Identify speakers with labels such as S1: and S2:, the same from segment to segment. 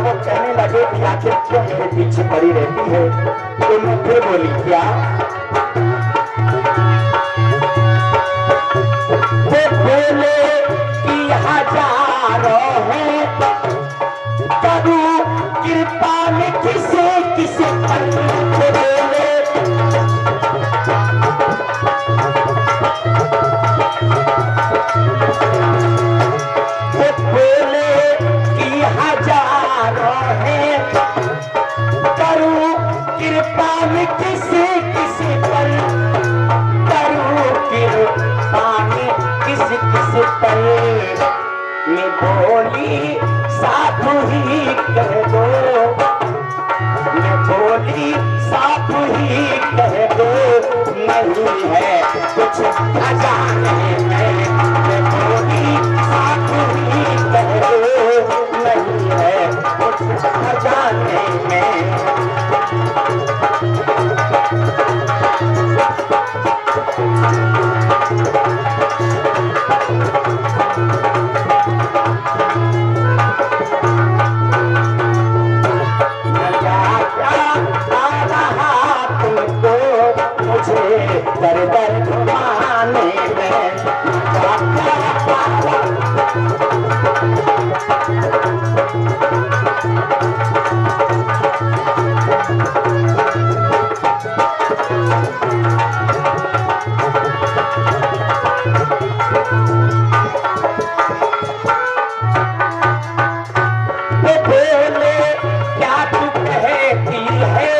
S1: आखिर क्यों मेरे पीछे पड़ी रहती है? तो मैं फिर बोली क्या वो बोले कि हजारों है करू कृपा में किसे किसे पर बोले वो बोले कि हजारों है करूं कृपा में किसी किसी पर करूं कृपा में किसी किसी पर मैं बोली साधु ही कह दो मैं बोली साधु ही कह दो नहीं है कुछ खजाने में मैं बोली साधु ही कह दो नहीं है कुछ खजाने में दर दर घुमाने में बोले क्या तू कहती है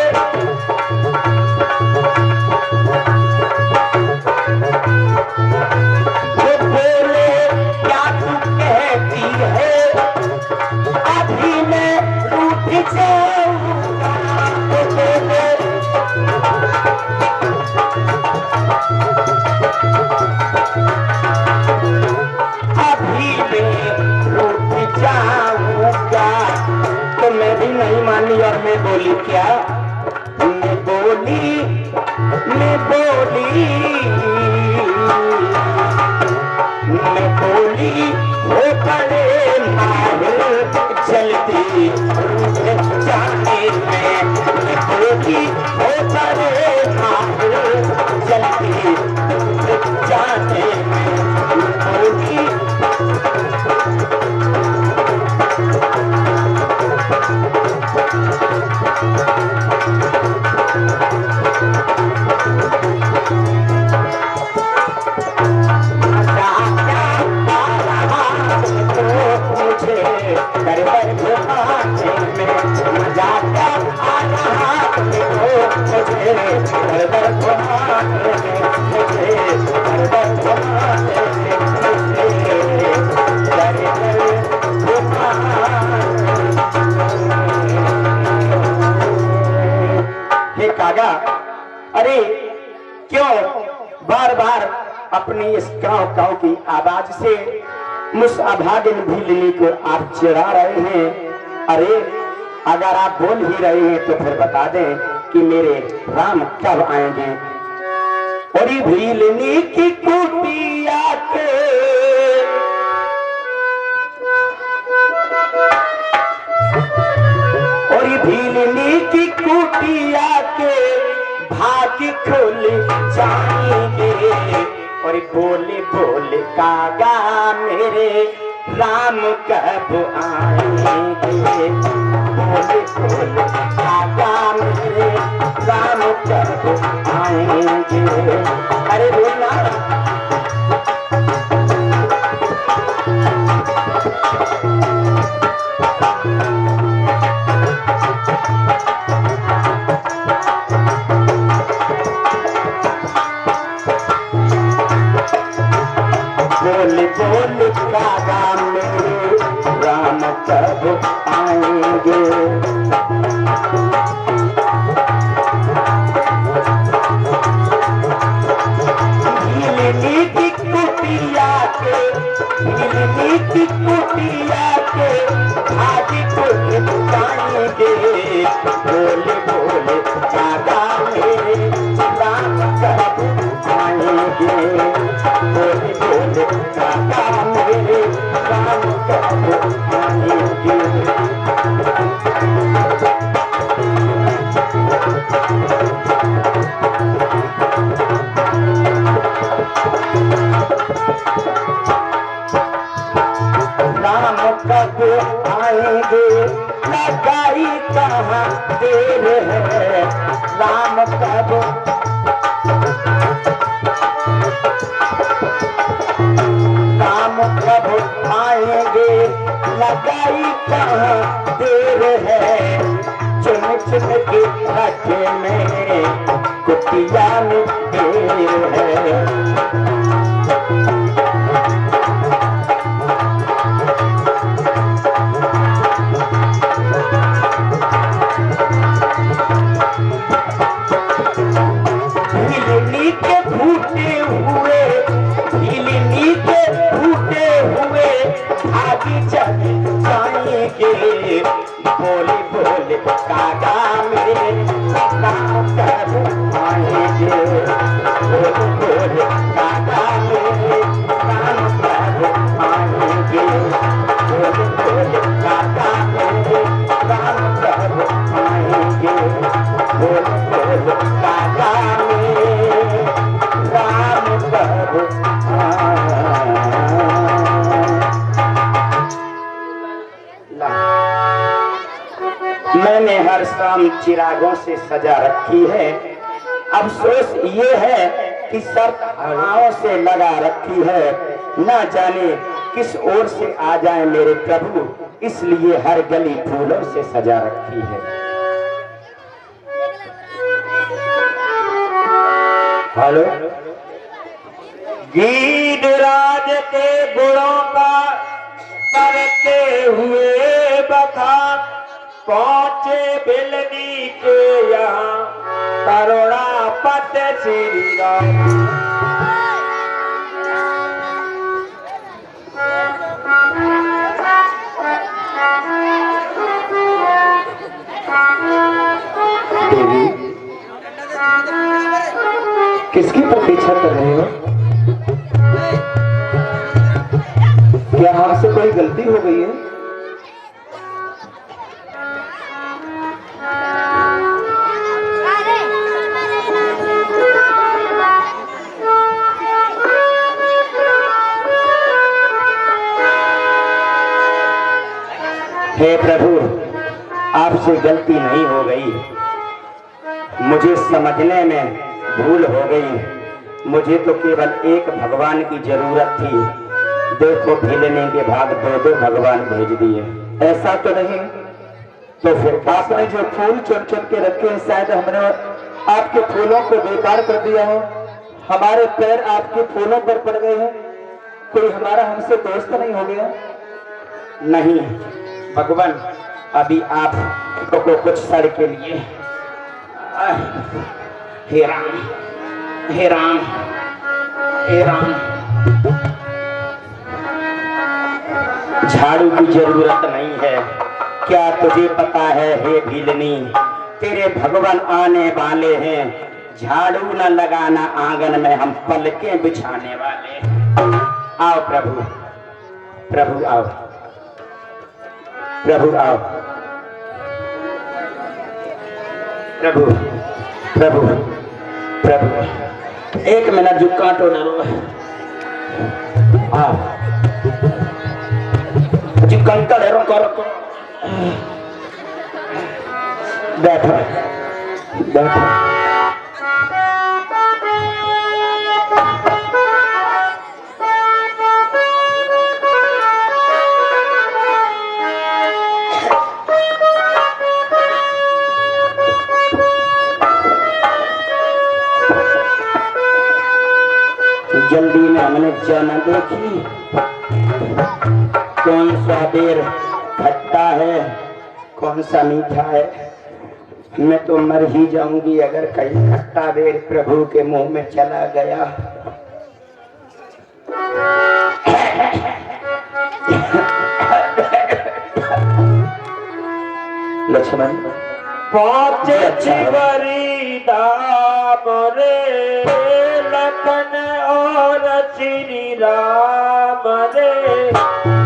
S1: और मैं बोली क्या मैं बोली मैं बोली मैं बोली हो पड़े माहिर जल्दी जाने में मैं बोली हो पड़े माहिर जल्दी जाने में बोली कागा अरे क्यों बार बार अपनी इस काव काव की आवाज से मुझ अभागिन भीलनी को आप चिढ़ा रहे हैं? अरे अगर आप बोल ही रहे हैं तो फिर बता दें कि मेरे राम कब आएंगे? और ये भीलनी की कुटिया के और ये भीलनी की कुटिया के भाग खुल जाएंगे और बोले बोले कागा मेरे राम कब आएंगे? बोले बोले कागा मेरे राम कब आएंगे? अरे बोलना बोल बोल कागा मेरे राम कब आएंगे। भीलनी की कुटिया के, भीलनी की कुटिया के भाजी को जाएंगे। बोल बोल कागा मेरे राम कब आएंगे। बोल बोल कागा मेरे राम कब आएंगे। राम कब आएंगे, लगाई कहाँ देर है। राम कब, राम कब आएंगे, लगाई कहाँ देर है। चुन चुन के रखे में कुटिया में देर है। भीलनी के फूटे हुए, भीलनी के फूटे हुए आगे चल जाएंगे। बोले बोले कागा मेरे राम कब आएंगे। बोले बोले कागा मेरे राम कब आएंगे। बोले बोले कागा मेरे राम कब आएंगे। बोले बोले कागा मेरे राम कब मैंने हर शाम चिरागों से सजा रखी है। अफसोस ये है कि सब हवाओं से लगा रखी है। ना जाने किस ओर से आ जाए मेरे प्रभु, इसलिए हर गली फूलों से सजा रखी है। हेलो, गीधराज के गुणों का करते हुए बखान पहुंचे बिलनी के यहाँ करुणा पत श्री राम। देवी, किसकी प्रतीक्षा कर रहे हो? क्या हमसे कोई गलती हो गई है? हे प्रभु, आपसे गलती नहीं हो गई, मुझे समझने में भूल हो गई। मुझे तो केवल एक भगवान की जरूरत थी। देखो भीलने के भाग दो दो भगवान भेज दिए। ऐसा तो नहीं, तो फिर आपने जो फूल चुन चुन के रखे हैं, शायद हमने आपके फूलों को बेकार कर दिया हो। हमारे पैर आपके फूलों पर पड़ गए हैं। कोई हमारा हमसे दोस्त नहीं हो गया? नहीं भगवान, अभी आप को कुछ सड़ के लिए। हे राम, हे राम, हे राम। झाड़ू की जरूरत नहीं है। क्या तुझे पता है हे भीलनी, तेरे भगवान आने वाले हैं। झाड़ू न लगाना आंगन में, हम पलकें बिछाने वाले। आओ प्रभु, प्रभु आओ, प्रभु आओ, प्रभु, प्रभु, प्रभु। एक मिनट जो काटो ना रो। आओ जी, कंकड़ है, रुको रुको। बैठो बैठो। जल्दी में हमने बच्चा न देखी कौन सा बेर खट्टा है कौन सा मीठा है। मैं तो मर ही जाऊंगी अगर कहीं खट्टा बेर प्रभु के मुंह में चला गया। लक्ष्मण
S2: पाँच चिवरी दाम रे लखन और श्री राम रे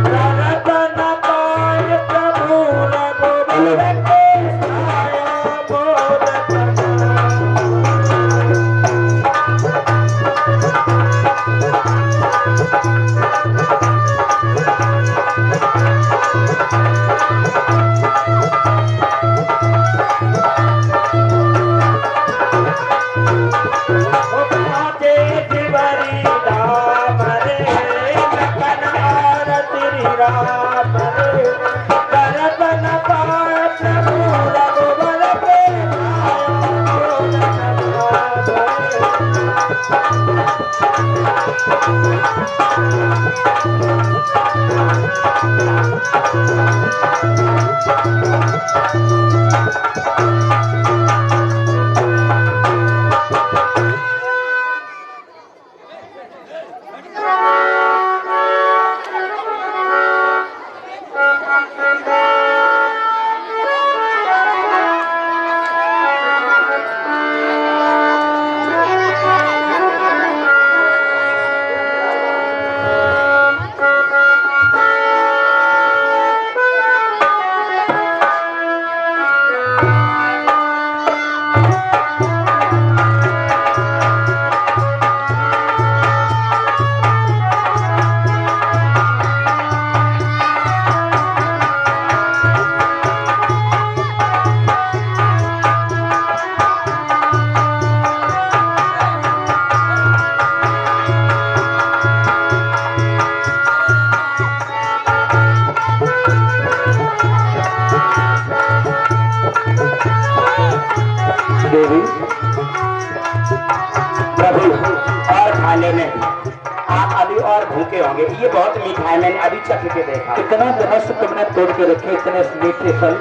S2: रतन पाय प्रभु रघुबर के साया बोलत
S1: देवी प्रभु और खाने में आप अभी और भूखे होंगे। ये बहुत मीठा है मैंने अभी चख के देखा।
S2: कितना धनुष तुमने तोड़ के रखे इतने मीठे फल।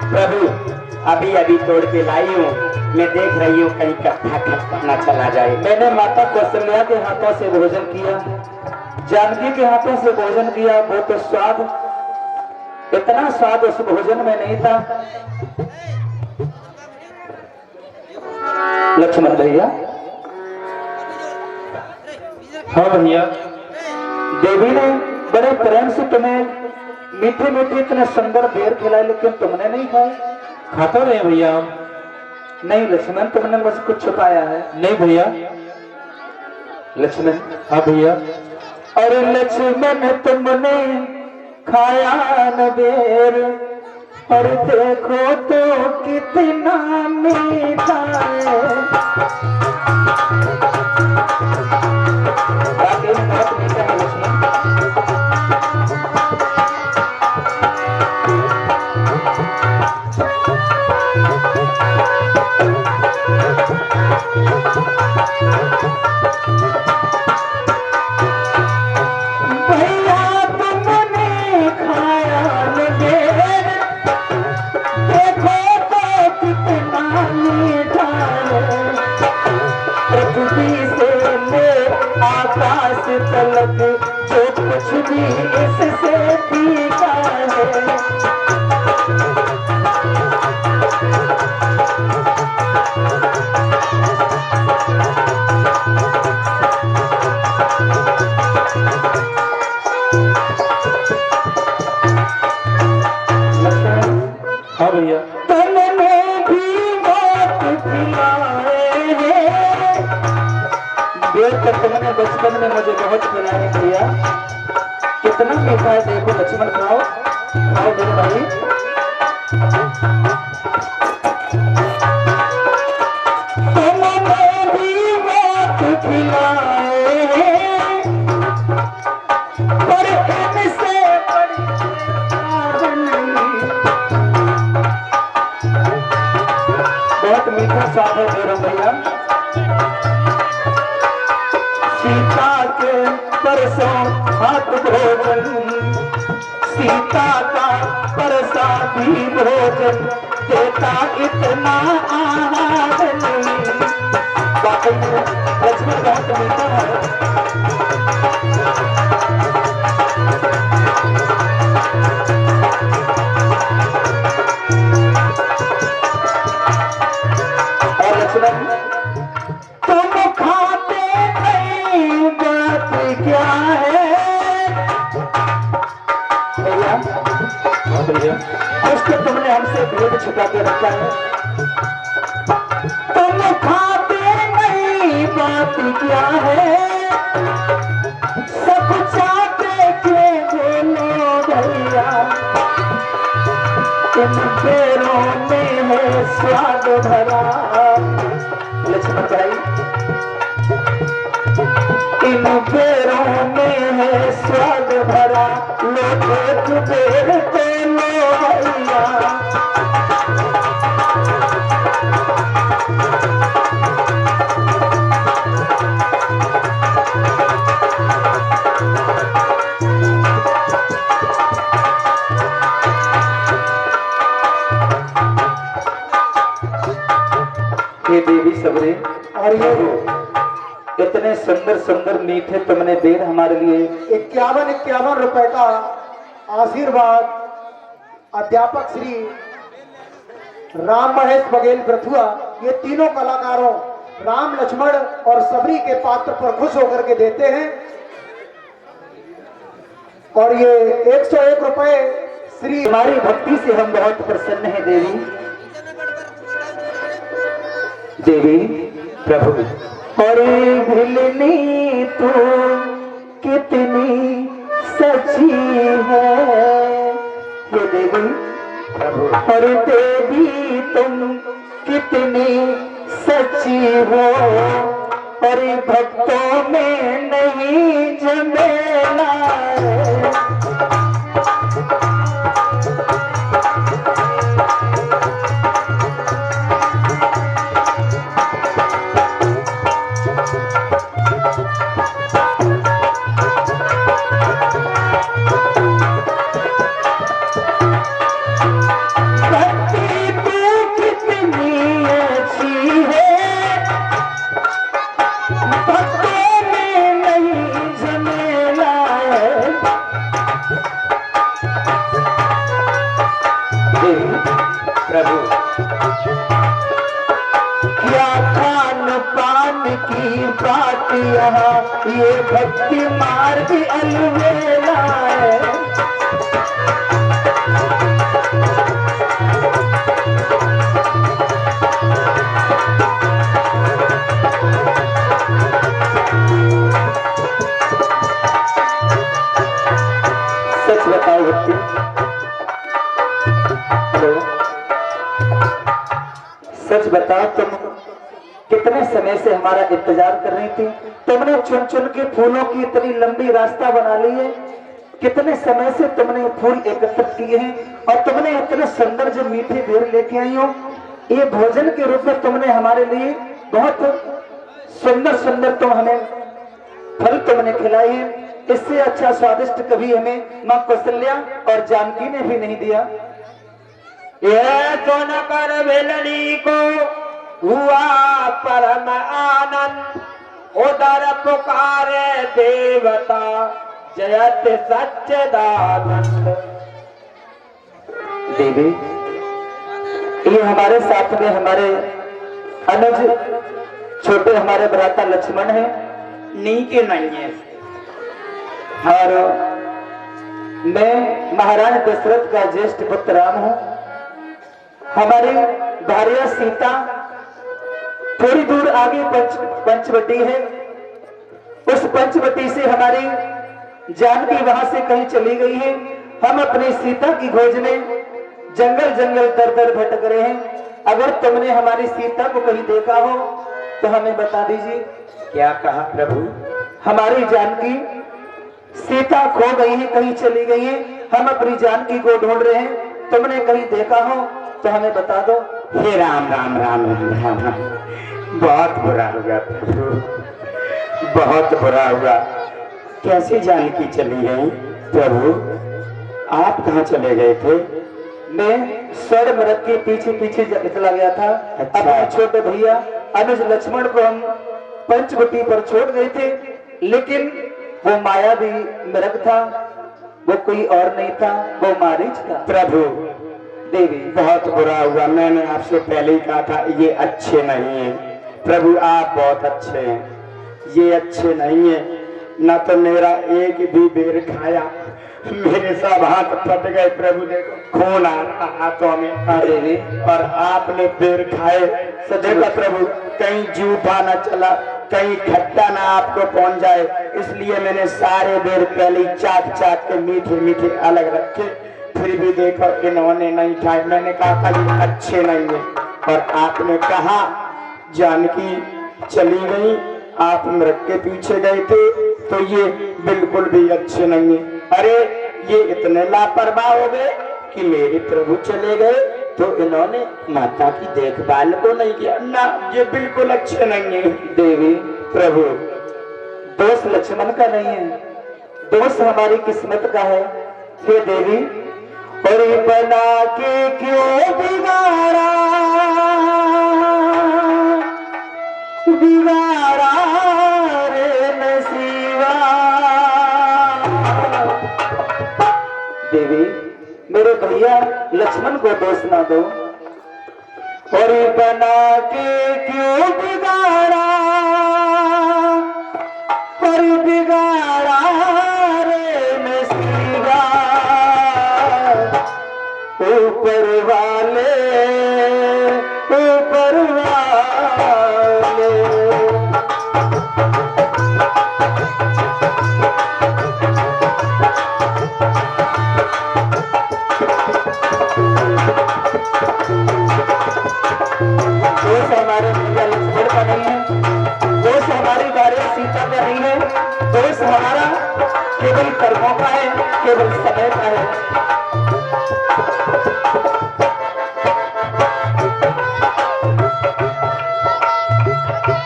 S1: प्रभु अभी अभी तोड़ के लाई हूँ। मैं देख रही हूँ कहीं कट्ठा खट्टा न चला जाए।
S2: मैंने माता कौशल्या के हाथों से भोजन किया, जानकी के हाथों से भोजन किया। वो तो स्वाद, इतना स्वाद उस भोजन में नहीं था। लक्ष्मण भैया,
S3: हाँ भैया,
S2: देवी ने बड़े प्रेम से तुम्हें मीठे मीठे इतने सुंदर बेर खिलाए, लेकिन तुमने नहीं खाए।
S3: खाता रहे भैया।
S2: नहीं लक्ष्मण, तुमने बस कुछ छुपाया है।
S3: नहीं भैया।
S2: लक्ष्मण,
S3: हाँ भैया।
S2: और लक्ष्मण तुमने खाया न बेर, और देखो तो कितना मीठा है। वाकई में बहुत मीठा है लक्ष्मण। भैया तुमने खाया न बेर, देखो तो कितना मीठा है। पृथ्वी से ले आकाश तलक जो कुछ भी इससे फीका है।
S3: हाँ भैया।
S2: तुमने भी बहुत खिलाए हैं बेर, तो तुमने बचपन में मुझे बहुत खिलाए भैया। कितना मीठा है, देखो लक्ष्मण, खाओ खाओ मेरे भाई। तुमने भी बहुत खिलाए हैं, पर इनसे बड़ी बात नहीं। बहुत मीठा स्वाद है बेर भैया। सीता के पर भात भोजन, सीता का प्रसादी भोजन देता इतना आहार नहीं। वाकई में लक्ष्मण बहुत मीठा है। और लक्ष्मण तुम खाते नहीं बात क्या है भैया?
S3: हाँ भैया।
S2: कुछ तो तुमने हमसे भेद छुपा के रखा है। तुम खाते नहीं बात क्या है? सब चाहते के बोलो भैया, इन पैरों में है स्वाद भरा। लक्ष्मण भाई, इन पैरों में है स्वाद भरा, लो एक बेर तो लो भैया। हे देवी सबरे, और ये इतने सुंदर सुंदर मीठे तुमने देर हमारे लिए
S1: 51 रुपए का आशीर्वाद अध्यापक श्री राम महेश बघेल प्रथुआ, ये तीनों कलाकारों राम, लक्ष्मण और सबरी के पात्र पर खुश होकर के देते हैं। और ये 101 रुपए श्री
S2: तुम्हारी भक्ति से हम बहुत प्रसन्न हैं देवी। देवी प्रभु, और भिलनी तू कितनी सच्ची है ये देवी प्रभु, और देवी तुम कितनी सच्ची हो, और भक्तों में नहीं झमेला है। प्रभु क्या खान पान की बात यहाँ, ये भक्ति मार्ग अलवेला है। सच बताओ भक्ति, हेलो, सच बताओ तुम कितने समय से हमारा इंतजार कर रही थी? तुमने चुन चुन के फूलों की इतनी लंबी रास्ता बना ली है। कितने समय से तुमने फूल एकत्रित किए हैं और तुमने इतने सुंदर जो मीठे बेर लेके आई हो, ये भोजन के रूप में तुमने हमारे लिए बहुत सुंदर सुंदर तुम हमें फल तुमने खिलाए हैं। इससे अच्छा स्वादिष्ट कभी हमें मां कौशल्या और जानकी ने भी नहीं दिया।
S1: यह सुन कर भिलनी को हुआ परम आनंद, उदर पुकारे देवता जयत सच्चिदानंद।
S2: देवी, ये हमारे साथ में हमारे अनुज छोटे हमारे भ्राता लक्ष्मण है,
S1: नीचे नहीं है।
S2: और मैं महाराज दशरथ का ज्येष्ठ पुत्र राम हूं। हमारी भार्या सीता थोड़ी दूर आगे पंचवटी है। उस पंचवटी से हमारी जानकी वहां से कहीं चली गई है। हम अपनी सीता की खोज में जंगल जंगल दर दर भटक रहे हैं। अगर तुमने हमारी सीता को कहीं देखा हो तो हमें बता दीजिए।
S1: क्या कहा प्रभु?
S2: हमारी जानकी सीता खो गई है, कहीं चली गई है। हम अपनी जानकी को ढूंढ रहे हैं। तुमने कहीं देखा हो तो हमें बता दो।
S1: हे राम राम राम राम राम राम। बहुत बुरा हुआ प्रभु, बहुत बुरा हुआ। कैसे जानकी चली गई? प्रभु आप कहाँ चले गए थे?
S2: मैं स्वर्ण मृग के पीछे पीछे चला गया था।
S1: अच्छा।
S2: अपने छोटे भैया अनुज लक्ष्मण को हम पंचवटी पर छोड़ गए थे, लेकिन वो माया भी मृग था, वो कोई और नहीं था, वो मारीच था।
S1: प्रभु
S2: देवी
S1: बहुत बुरा हुआ, मैंने आपसे पहले ही कहा था ये अच्छे नहीं है। प्रभु आप बहुत अच्छे हैं, ये अच्छे नहीं है। ना तो मेरा एक भी बेर खाया, मेरे सब हाथ फट गए। प्रभु देखो खून आ रहा हाथों में।
S2: हाँ देवी,
S1: और आपने बेर खाए देखा प्रभु, कहीं जूठा ना चला, कहीं खट्टा ना आपको पहुंच जाए, इसलिए मैंने सारे बेर पहले ही चाट चाट के मीठे मीठे अलग रखे। फिर भी देखो इन्होंने नहीं खाए। मैंने कहा था ये अच्छे नहीं है, और आपने कहा जानकी चली गई, आप मृग के पीछे गए थे, तो ये बिल्कुल भी अच्छे नहीं है। अरे ये इतने लापरवाह हो गए कि मेरे प्रभु चले गए तो इन्होंने माता की देखभाल को नहीं किया ना, ये बिल्कुल अच्छे नहीं है।
S2: देवी
S1: प्रभु
S2: दोष लक्ष्मण का नहीं है, दोष हमारी किस्मत का है। हे देवी, और ये बना के क्यों बिगाड़ा, बिगाड़ा रे नसीबा। देवी मेरे भैया लक्ष्मण को दोष ना दो। और ये बना के क्यों बिगाड़ा, और बिगाड़ा रे नसीबा। ऊपर वाले, ऊपर वाले। दोष हमारे भैया लक्ष्मण का नहीं है, दोष हमारी भार्या सीता का नहीं है, दोष हमारा केवल कर्मों का है, केवल समय का है।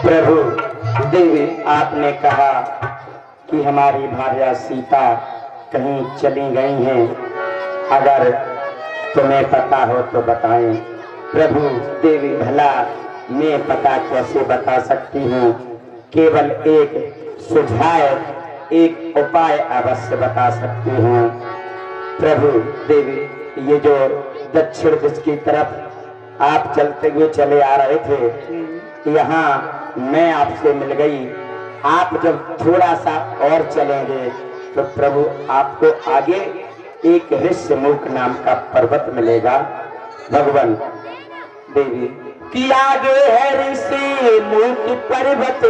S1: प्रभु
S2: देवी
S1: आपने कहा कि हमारी भार्या सीता कहीं चली गई हैं, अगर तुम्हें पता हो तो बताएं। प्रभु
S2: देवी
S1: भला मैं पता कैसे बता सकती हूँ, केवल एक सुझाव, एक उपाय अवश्य बता सकती हूँ। प्रभु
S2: देवी
S1: ये जो दक्षिण दिश की तरफ आप चलते हुए चले आ रहे थे, यहाँ मैं आपसे मिल गई। आप जब थोड़ा सा और चलेंगे तो प्रभु आपको आगे एक ऋष्यमुख नाम का पर्वत मिलेगा। भगवान
S2: देवी
S1: कि आगे है ऋषिमुख पर्वत,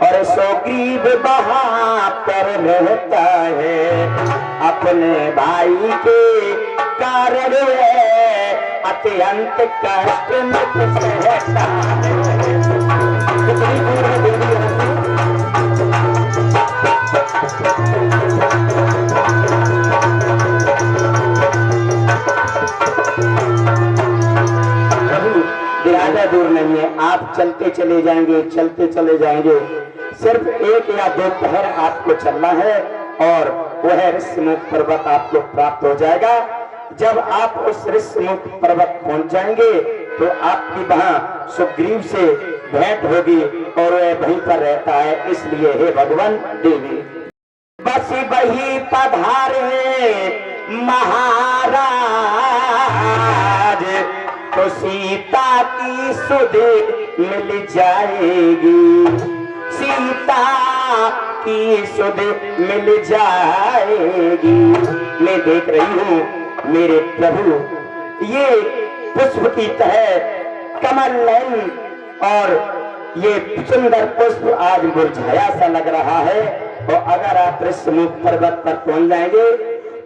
S1: और सुग्रीव वहाँ पर रहता है, अपने भाई के कारण अत्यंत कष्ट में सहता है। कितनी दूर है देवी यहाँ से? ज्यादा दूर नहीं है, आप चलते चले जाएंगे, चलते चले जाएंगे। सिर्फ 1 या 2 पहर आपको चलना है और वह ऋषिमुख पर्वत आपको प्राप्त हो जाएगा। जब आप उस ऋषिमुख पर्वत पहुंच जाएंगे तो आपकी वहां सुग्रीव से भेंट होगी, और वह वहीं पर रहता है। इसलिए हे भगवान
S2: देवी
S1: बस वही पधारे महाराज, तो सीता की सुध मिल जाएगी, सीता की सुध मिल जाएगी। मैं देख रही हूँ मेरे प्रभु ये पुष्प की तरह कमल नयन, और ये सुंदर पुष्प आज मुरझाया सा लग रहा है। और अगर आप ऋषिमुख पर्वत पर पहुंच जाएंगे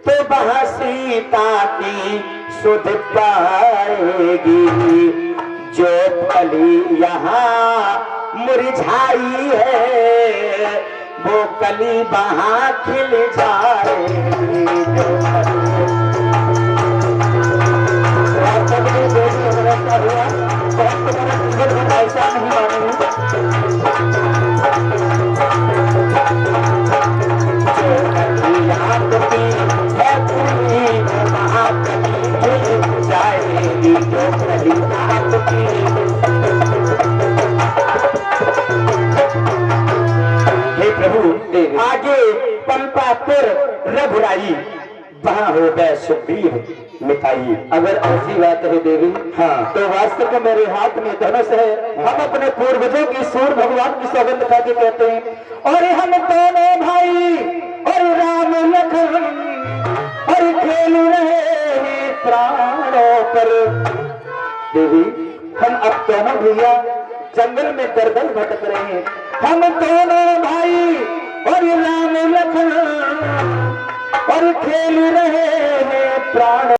S1: तो वहां सीता की सुध पाएगी। जो कली यहाँ मुरझाई है वो कली वहां खिल जाएगी। ऐसा नहीं मानेंगे। पंपापुर रघुराई, वहां हो गए सुग्रीव मिताई।
S2: अगर ऐसी बात है देवी,
S1: हाँ
S2: तो वास्तव में मेरे हाथ में धनुष है। हम अपने पूर्वजों की सूर्य भगवान की सौगंध खा के कहते हैं, और हम दोनों भाई और राम लखन और खेल रहे हैं प्राणों पर। देवी, हम अब दोनों भैया जंगल में दर दर भटक रहे हैं। हम दोनों भाई और राम लखन और खेल रहे हैं प्राण